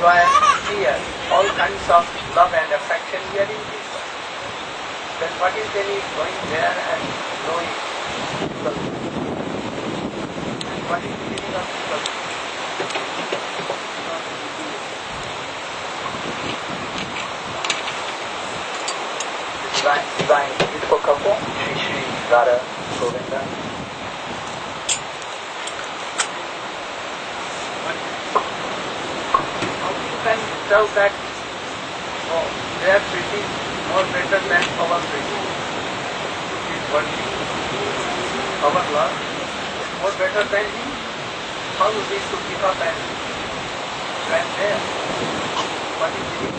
enjoy here all kinds of love and affection here in this world. Then what is the need going there and knowing people? And what is the meaning of people? Divine beautiful couple, Shri Radha Govinda. How you can tell that they are pretty more better than our pretty? Is worthy. Our love is more better than him. How is it to give up and there? What is it?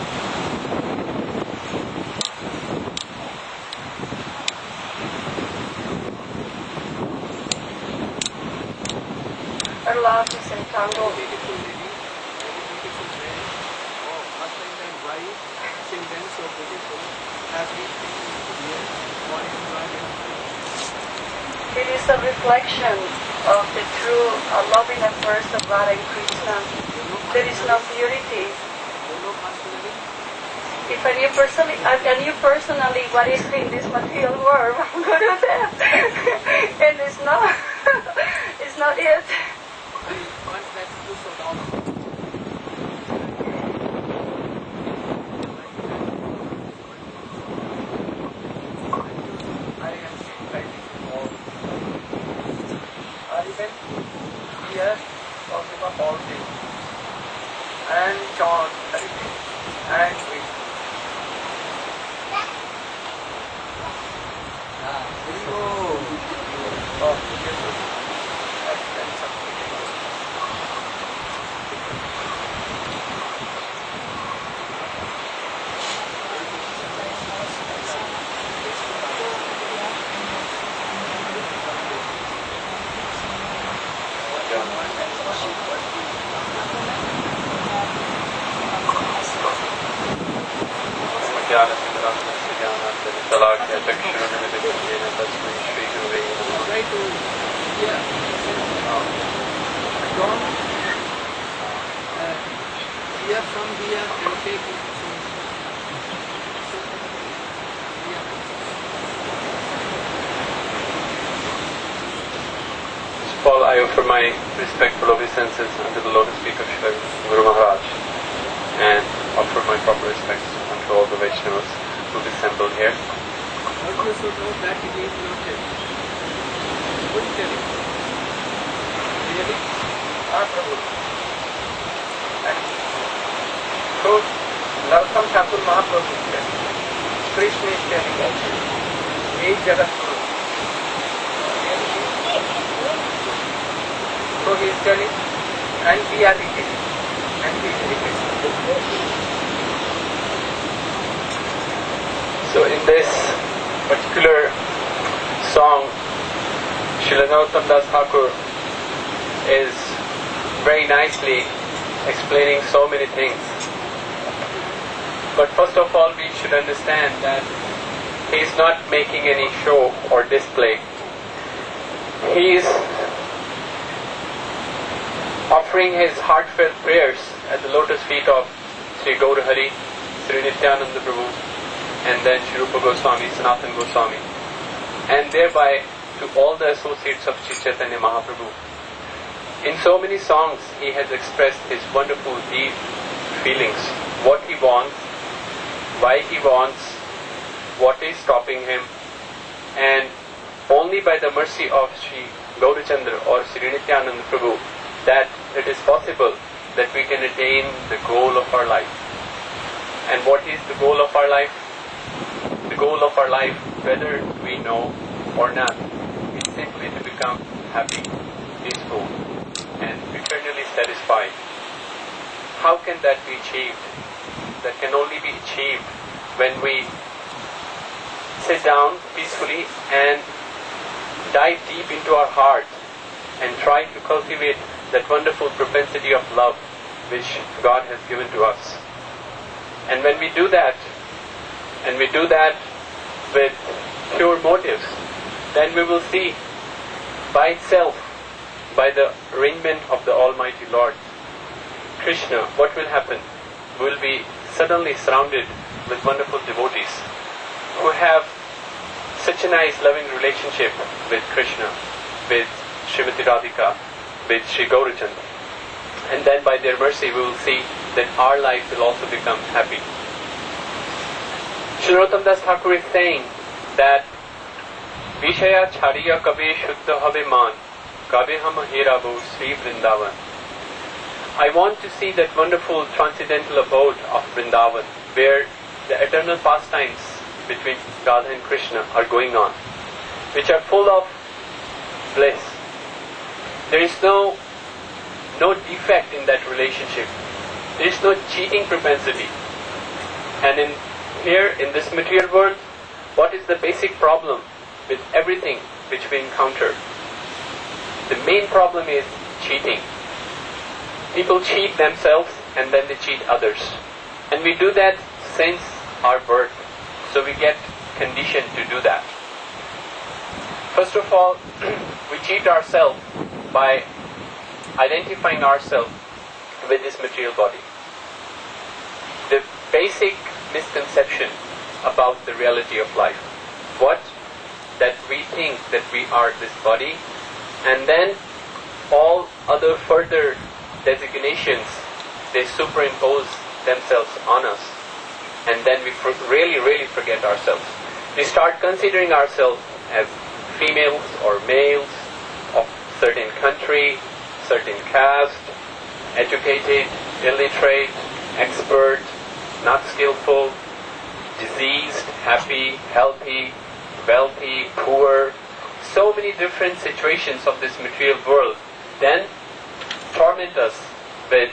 Our love is entangled. Beautiful lady, very beautiful man. Oh, husband and wife, children so beautiful. Everything here, one is right and It is a reflection of the true loving affairs of Radha and Krishna. There is no purity. If I knew personally what is in this material world, Gurudeva, and it's not it. Here, talking about all things, and chant, and read. Here from here and take it. Paul, I offer my respectful obeisances under the lotus feet of Srila Guru Maharaj and offer my proper respects unto all the Vaishnavas who assembled here. Also should know that it is noted. Wouldn't tell it. Really? Prabhu. So, Narottama Thakur Mahaprabhu is telling, Krishna is telling also, He is Jagat Guru. So he is telling, and we are repeating, and he is repeating. So in this particular song, Srila Narottam Das Thakur is very nicely explaining so many things. But first of all, we should understand that he is not making any show or display. He is offering his heartfelt prayers at the lotus feet of Sri Gaura Hari, Sri Nityananda Prabhu, and then Sri Rupa Goswami, Sanatana Goswami, and thereby to all the associates of Sri Chaitanya Mahaprabhu. In so many songs, he has expressed his wonderful deep feelings, what he wants, why he wants, what is stopping him, and only by the mercy of Sri Gaurachandra or Sri Nityananda Prabhu that it is possible that we can attain the goal of our life. And what is the goal of our life? The goal of our life, whether we know or not, is simply to become happy, peaceful, and eternally satisfied. How can that be achieved? That can only be achieved when we sit down peacefully and dive deep into our heart and try to cultivate that wonderful propensity of love which God has given to us. And when we do that, and we do that with pure motives, then we will see by itself, by the arrangement of the Almighty Lord, Krishna, what will happen? will be suddenly surrounded with wonderful devotees who have such a nice loving relationship with Krishna, with Srimati Radhika, with Sri Gaurachand. And then by their mercy we will see that our life will also become happy. Srila Das Thakur is saying that Vishaya Chariya Kabe Shuddha Have Man Kabe Ham Herabu Sri Vrindavan. I want to see that wonderful transcendental abode of Vrindavan, where the eternal pastimes between Radha and Krishna are going on, which are full of bliss. There is no defect in that relationship. There is no cheating propensity. And in this material world, what is the basic problem with everything which we encounter? The main problem is cheating. People cheat themselves and then they cheat others. And we do that since our birth. So we get conditioned to do that. First of all, we cheat ourselves by identifying ourselves with this material body. The basic misconception about the reality of life. What? That we think that we are this body, and then all other further designations, they superimpose themselves on us, and then we really forget ourselves. We start considering ourselves as females or males of certain country, certain caste, educated, illiterate, expert, not skillful, diseased, happy, healthy, wealthy, poor, so many different situations of this material world then torment us with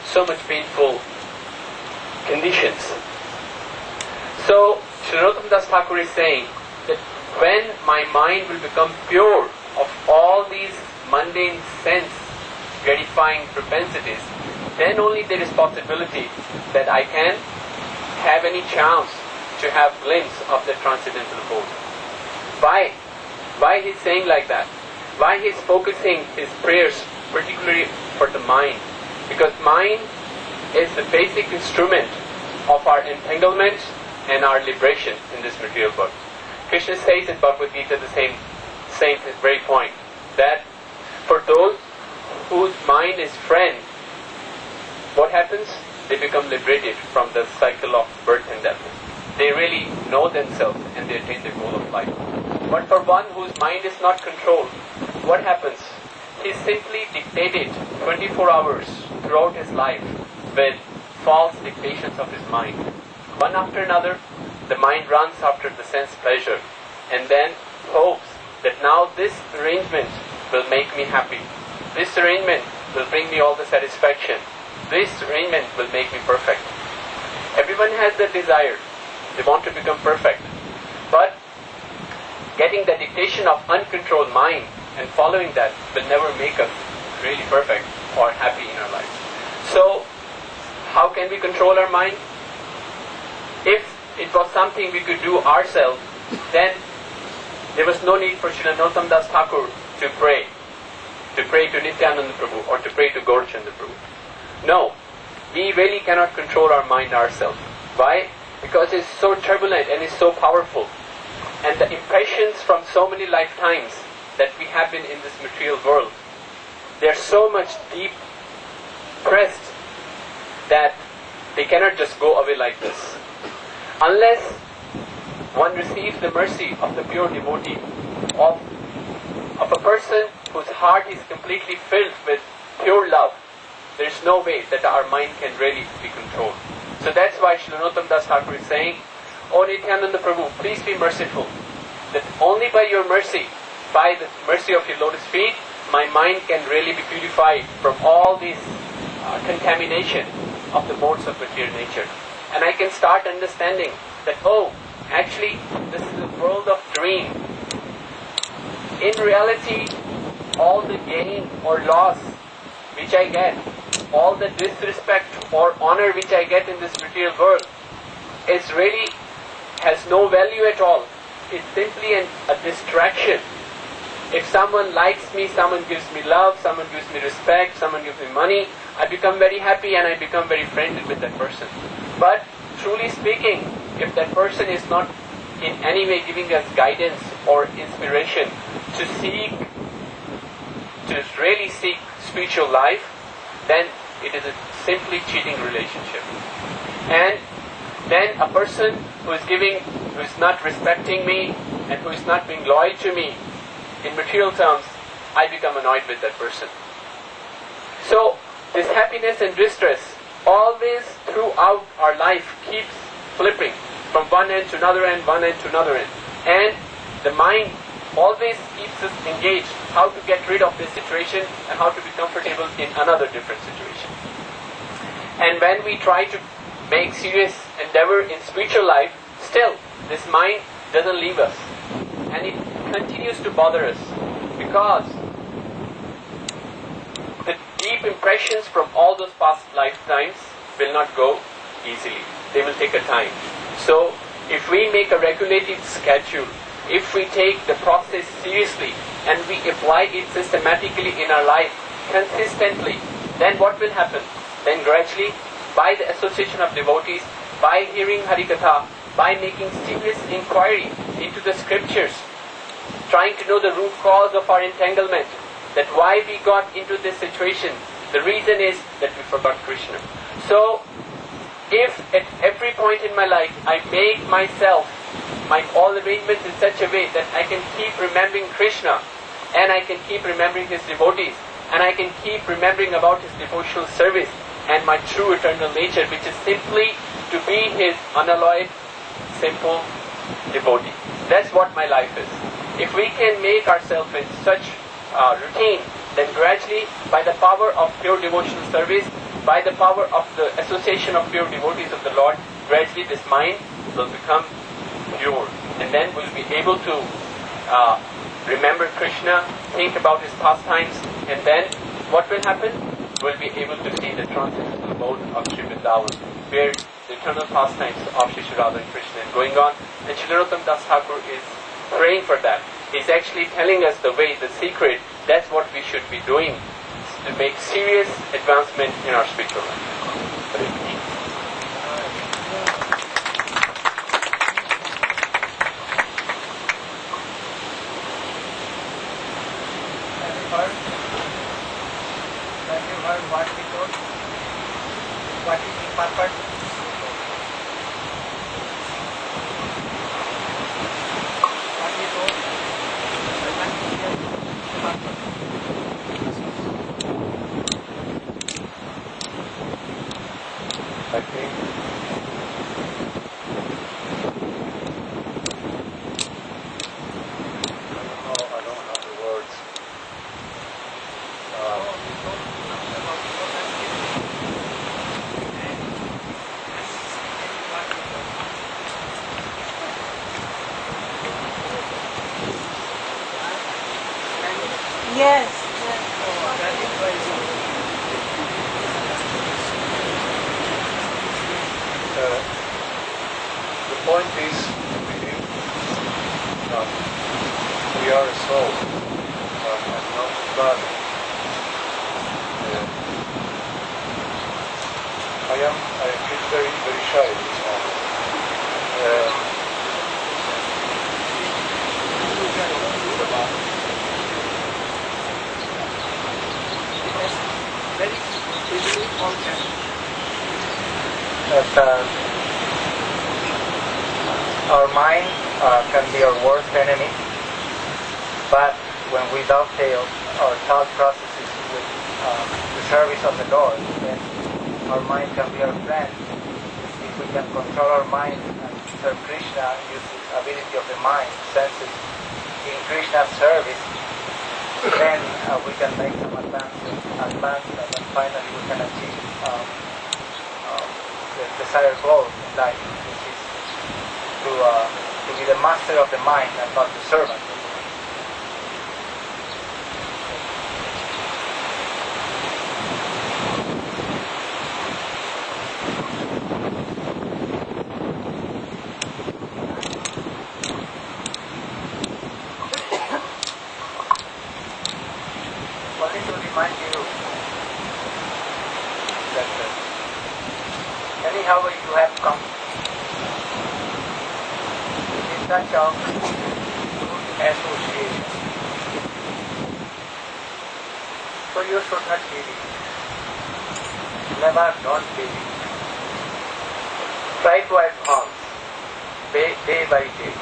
so much painful conditions. So Srila Das Thakur is saying that when my mind will become pure of all these mundane sense gratifying propensities, then only there is possibility that I can have any chance to have glimpse of the transcendental abode. Why? Why he's saying like that? Why he's focusing his prayers particularly for the mind? Because mind is the basic instrument of our entanglement and our liberation in this material world. Krishna says in Bhagavad Gita the same very point, that for those whose mind is friend, what happens? They become liberated from the cycle of birth and death. They really know themselves and they attain the goal of life. But for one whose mind is not controlled, what happens? He is simply dictated 24 hours throughout his life with false dictations of his mind. One after another, the mind runs after the sense pleasure and then hopes that now this arrangement will make me happy. This arrangement will bring me all the satisfaction. This arrangement will make me perfect. Everyone has the desire. They want to become perfect. But getting the dictation of uncontrolled mind and following that will never make us really perfect or happy in our lives. So, how can we control our mind? If it was something we could do ourselves, then there was no need for Srila Das Thakur to pray to Nityananda Prabhu or to pray to Gaurachandra Prabhu. No, we really cannot control our mind ourselves. Why? Because it's so turbulent and it's so powerful. And the impressions from so many lifetimes that we have been in this material world, they're so much deep pressed that they cannot just go away like this. Unless one receives the mercy of the pure devotee, of a person whose heart is completely filled with pure love, there is no way that our mind can really be controlled. So that's why Srila Das Thakur is saying, O Nityananda Prabhu, please be merciful, that only by your mercy, by the mercy of your lotus feet, my mind can really be purified from all this contamination of the modes of material nature. And I can start understanding that, oh, actually, this is a world of dream. In reality, all the gain or loss which I get, all the disrespect or honor which I get in this material world, is really has no value at all. It's simply a distraction. If someone likes me, someone gives me love, someone gives me respect, someone gives me money, I become very happy and I become very friendly with that person. But truly speaking, if that person is not in any way giving us guidance or inspiration to really seek spiritual life, then it is a simply cheating relationship. And then a person who is not respecting me and who is not being loyal to me, in material terms, I become annoyed with that person. So, this happiness and distress always throughout our life keeps flipping from one end to another end, one end to another end. And the mind always keeps us engaged how to get rid of this situation and how to be comfortable in another different situation. And when we try to make serious endeavor in spiritual life, still this mind doesn't leave us. And it continues to bother us because the deep impressions from all those past lifetimes will not go easily. They will take a time. So, if we make a regulated schedule, if we take the process seriously and we apply it systematically in our life, consistently, then what will happen? Then gradually, by the association of devotees, by hearing Harikatha, by making serious inquiry into the scriptures, trying to know the root cause of our entanglement, that why we got into this situation, the reason is that we forgot Krishna. So, if at every point in my life I make myself, my all arrangements in such a way that I can keep remembering Krishna and I can keep remembering his devotees and I can keep remembering about his devotional service and my true eternal nature, which is simply to be his unalloyed, simple devotee. That's what my life is. If we can make ourselves in such routine, then gradually, by the power of pure devotional service, by the power of the association of pure devotees of the Lord, gradually this mind will become pure. And then we'll be able to remember Krishna, think about his pastimes, and then what will happen? We'll be able to see the transcendental mode of Sri Vrindavan, where the eternal pastimes of Sri Radha and Krishna is going on. And Sri Narottam Das Thakur is praying for that. He's actually telling us the way, the secret. That's what we should be doing to make serious advancement in our spiritual life. Hare Krishna. Have you heard what we told? What is the purpose? What we told? I think I don't have the words. Yes. The point is, we are a soul, and not a body. I feel very, very shy at this moment. Very easily that our mind can be our worst enemy, but when we dovetail our thought processes with the service of the Lord, then our mind can be our friend. If we can control our mind and serve Krishna, use the ability of the mind, senses, in Krishna's service, then we can make some advances, and then finally we can achieve the desired goal in life, which is to be the master of the mind and not the servant. Only to remind you, like that. Anyhow, you have come in such of good association. So you should not leave it. Never, don't leave it. Try to advance day by day.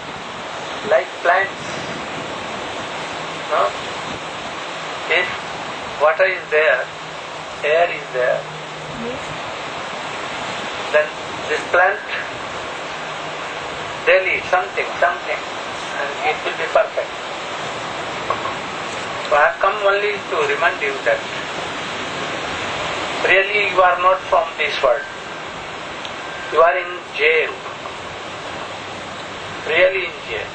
Like plants. No? If water is there, air is there, then this plant daily something, and it will be perfect. So I have come only to remind you that really you are not from this world. You are in jail. Really in jail.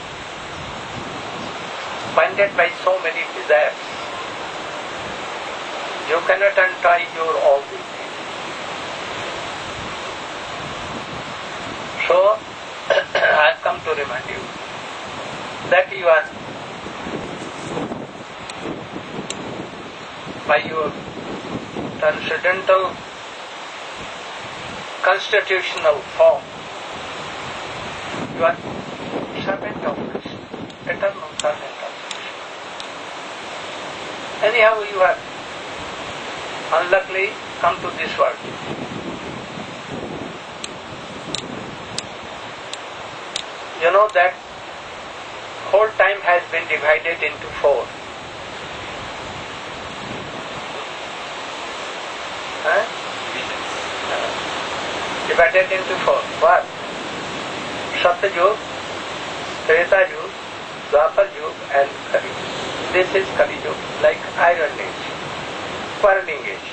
Binded by so many desires. You cannot untie your all these things. So, I have come to remind you that you are, by your transcendental constitutional form, you are servant of Krishna, eternal servant of Krishna. Anyhow, you have unluckily come to this world. You know that whole time has been divided into four. Divided into four. What? Satyayug, Treta Yug, Dwapar Yug and Kali Yug. This is Kali Yug, like Iron Age, quarreling age.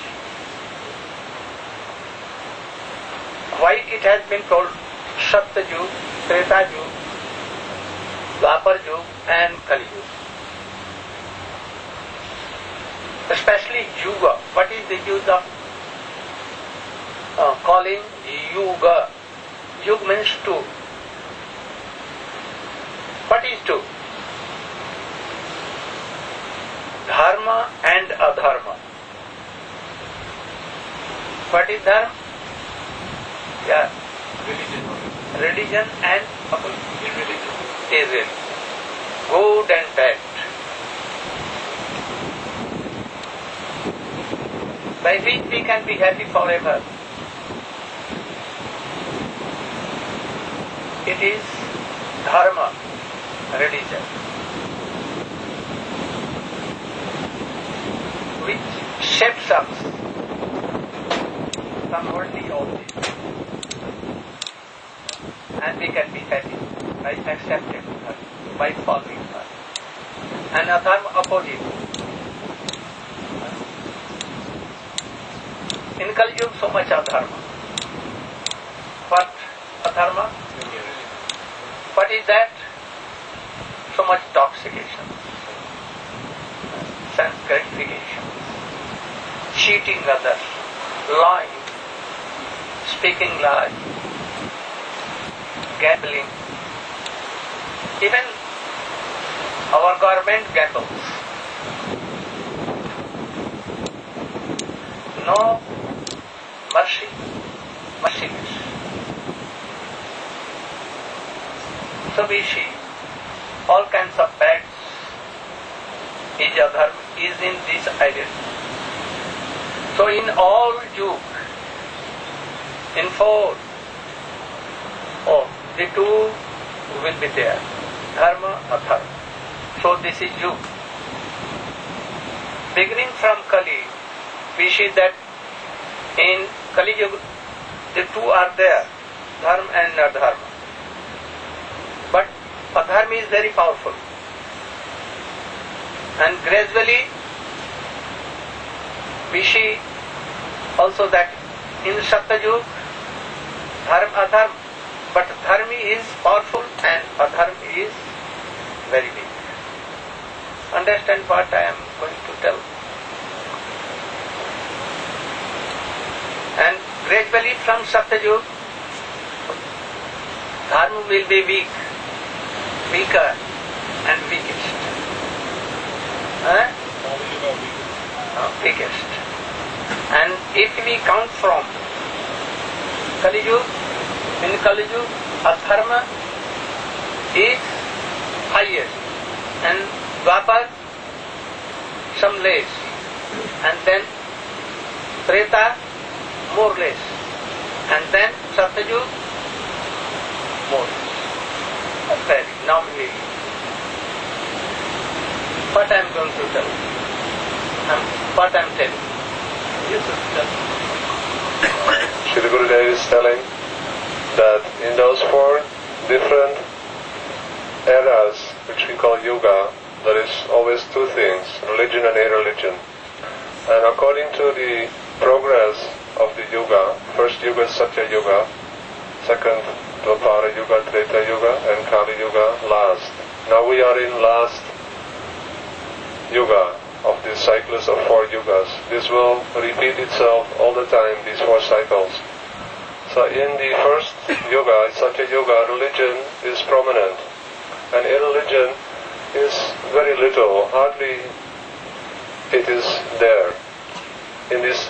Why it has been called Satyayug, Treta Yug, Dwapar Yug and Kali Yug? Especially Yuga. What is the use of calling Yuga? Yug means two. What is two? Dharma and adharma. What is dharma? Yeah. Religion and irreligion. Good and bad. By which we can be happy forever. It is dharma, religion, which shapes us some worldly objects, and we can be happy by accepting her, by following her. And adharma opposite. In Kali Yuga, so much adharma. What adharma? What is that? So much intoxication, sense gratification, cheating others, lying, speaking lies, gambling. Even our government gambles. No mercy, merciless. So we see all kinds of acts is in this identity. So in all Yug, in four, the two will be there, dharma, adharma. So this is Yug. Beginning from Kali, we see that in Kali Yuga, the two are there, dharma and adharma. But adharma is very powerful. And gradually, we see also that in Satyayug, dharma, adharma, but dharma is powerful and adharma is very weak. Understand what I am going to tell? And gradually from Satyayug, dharma will be weak, weaker and weakest. Weakest. And if we count from Kali Yuga, in Kali Yuga, Adharma is highest, and Dwapar some less, and then Treta more less, and then Satyajug more. Very nominally. What I am going to tell? What I am telling? You should tell. Srila Gurudeva is telling that in those four different eras, which we call Yuga, there is always two things, religion and irreligion. And according to the progress of the Yuga, first Yuga is Satya Yuga, second Dwapara Yuga, Treta Yuga, and Kali Yuga last. Now we are in last Yuga of this cyclus of four Yugas. This will repeat itself all the time, these four cycles. So in the first Yuga, Satya Yuga, religion is prominent, and irreligion is very little, hardly it is there. In this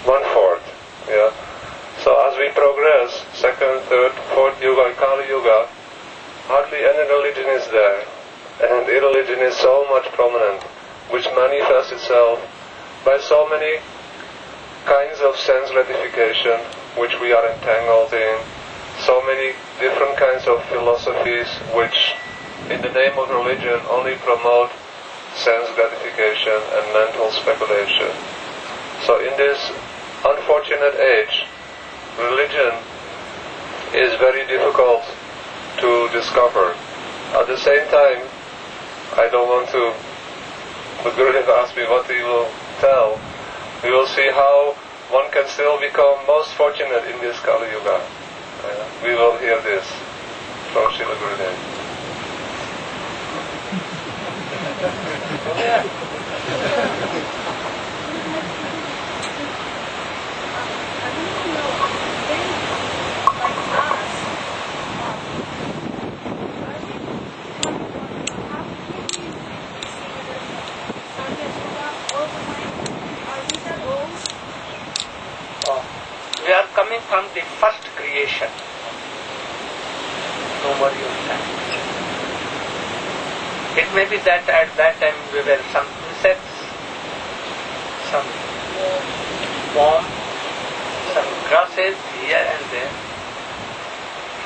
1/4, yeah. So as we progress, second, third, fourth Yuga, Kali Yuga, hardly any religion is there, and irreligion is so much prominent, which manifests itself by so many kinds of sense gratification, which we are entangled in, so many different kinds of philosophies, which in the name of religion only promote sense gratification and mental speculation. So in this unfortunate age, religion is very difficult to discover. At the same time, I don't want to, but Gurudeva asked me what he will tell. We will see how one can still become most fortunate in this Kali Yuga. We will hear this from Srila Gurudeva. We are coming from the first creation. No more time. It may be that at that time we were some insects, some worm, some grasses here and there,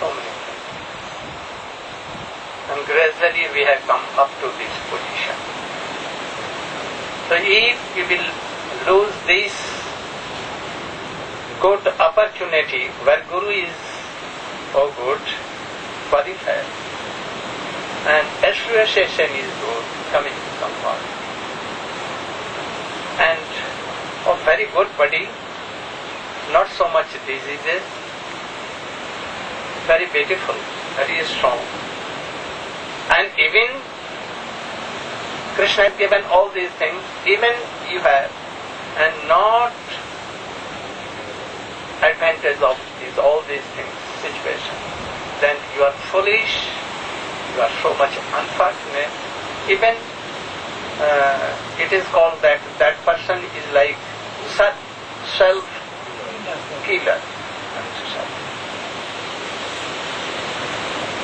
so many things. And gradually we have come up to this position. So if we will lose this good opportunity where Guru is good, qualified, and association is good, coming to comfort, and very good body, not so much diseases, very beautiful, very strong, and even Krishna has given all these things, even you have, and not advantage of all these things, situation, then you are foolish, you are so much unfortunate. Even it is called that person is like self-killer.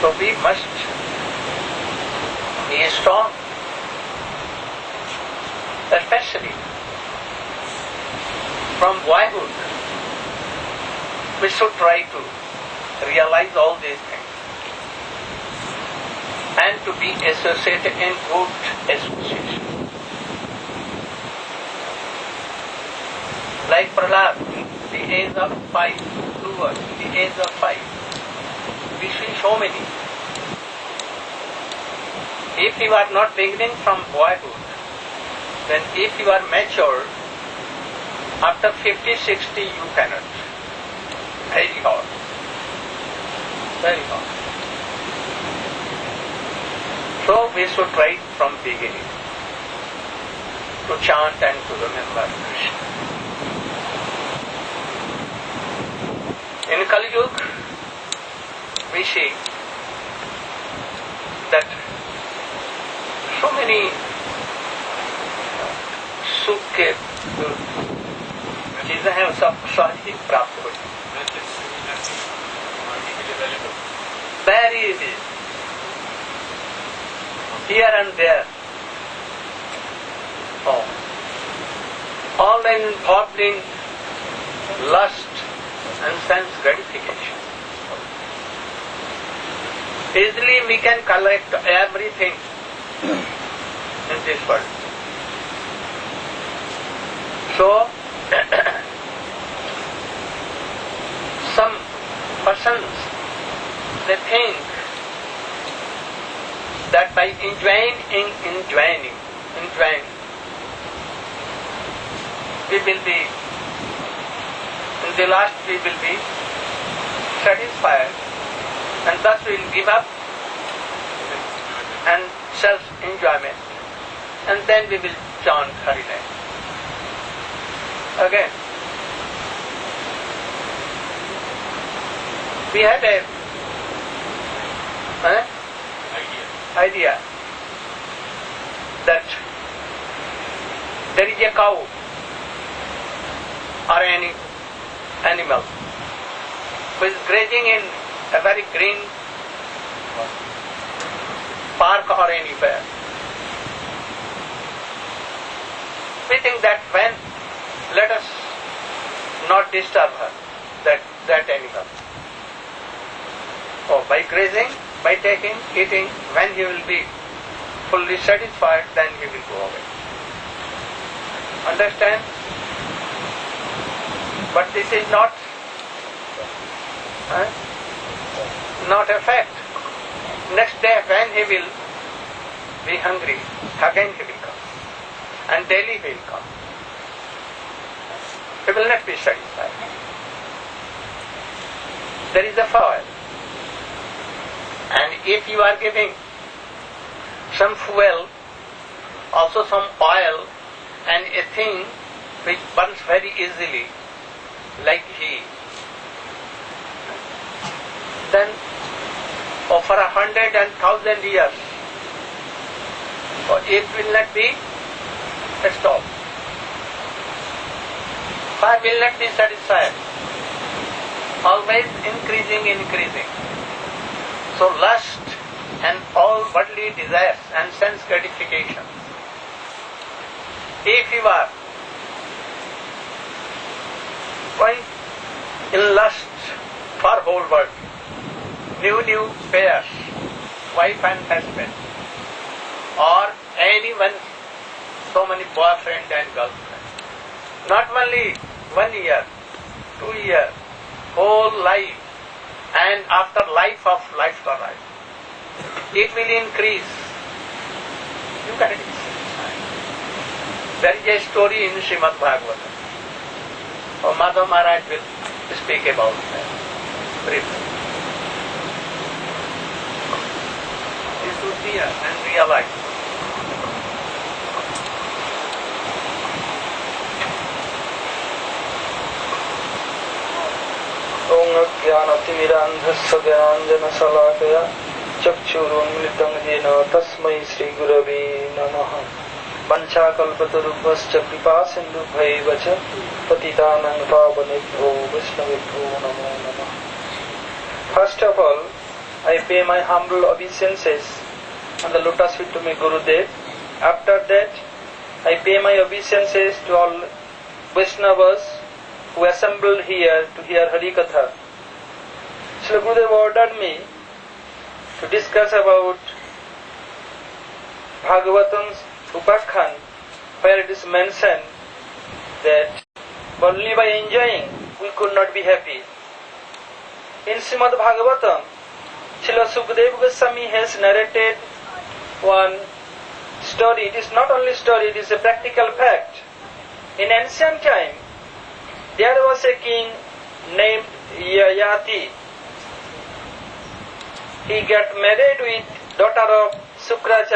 So we must be strong, especially from boyhood. We should try to realize all these things and to be associated in good association. Like Prahlad, the age of 5, towards the age of 5, we see so many. If you are not beginning from boyhood, then if you are mature, after 50, 60 you cannot. Very hard. Very hard. So we should try from beginning to chant and to remember Krishna. In Kali Yuga, we see that so many चाहे वो सब सहज ही प्राप्त हो जाए. Very easy. Here and there. Oh. All involved in lust and sense gratification. Easily we can collect everything in this world. So, some persons, they think that by enjoying, we will be, in the last we will be satisfied, and thus we will give up and self-enjoyment, and then we will chant Hari name. Again, we had a idea that there is a cow or any animal who is grazing in a very green park or anywhere. We think that when, let us not disturb her, that animal. Oh, by grazing, by taking, eating, when he will be fully satisfied, then he will go away. Understand? But this is not a fact. Next day when he will be hungry, again he will come. And daily he will come. He will not be satisfied. There is a fire. And if you are giving some fuel, also some oil, and a thing which burns very easily, like ghee, then for 100 and 1,000 years, it will not be stopped. Fire will not be satisfied. Always increasing. So lust and all worldly desires and sense gratification. If you are going in lust for whole world, new pairs, wife and husband, or anyone, so many boyfriend and girlfriend, not only 1 year, 2 years, whole life, and after life of lifetime, it will increase. You can see. There is a story in Srimad Bhagavatam. Madhav Maharaj will speak about that briefly. You should hear and realize. Om Jnanatimirandhasya Jnananjana Salakaya Chakshurunmilitam Jena Tasmai Sri Gurave Namaha Vanchakalpatarubhascha Kripasindubhaivacha Patitanang Pavanebhyo Vaishnavebhyo Namo Namah. First of all, I pay my humble obeisances on the lotus feet to my Gurudev. After that, I pay my obeisances to all Vaishnavas who assembled here to hear Hari Katha. Srila Gurudeva ordered me to discuss about Bhagavatam's Upakhyan, where it is mentioned that only by enjoying we could not be happy. In Srimad Bhagavatam, Srila Gurudeva Goswami has narrated one story. It is not only story, it is a practical fact. In ancient time, there was a king named Yayati. He got married with daughter of Sukracharya.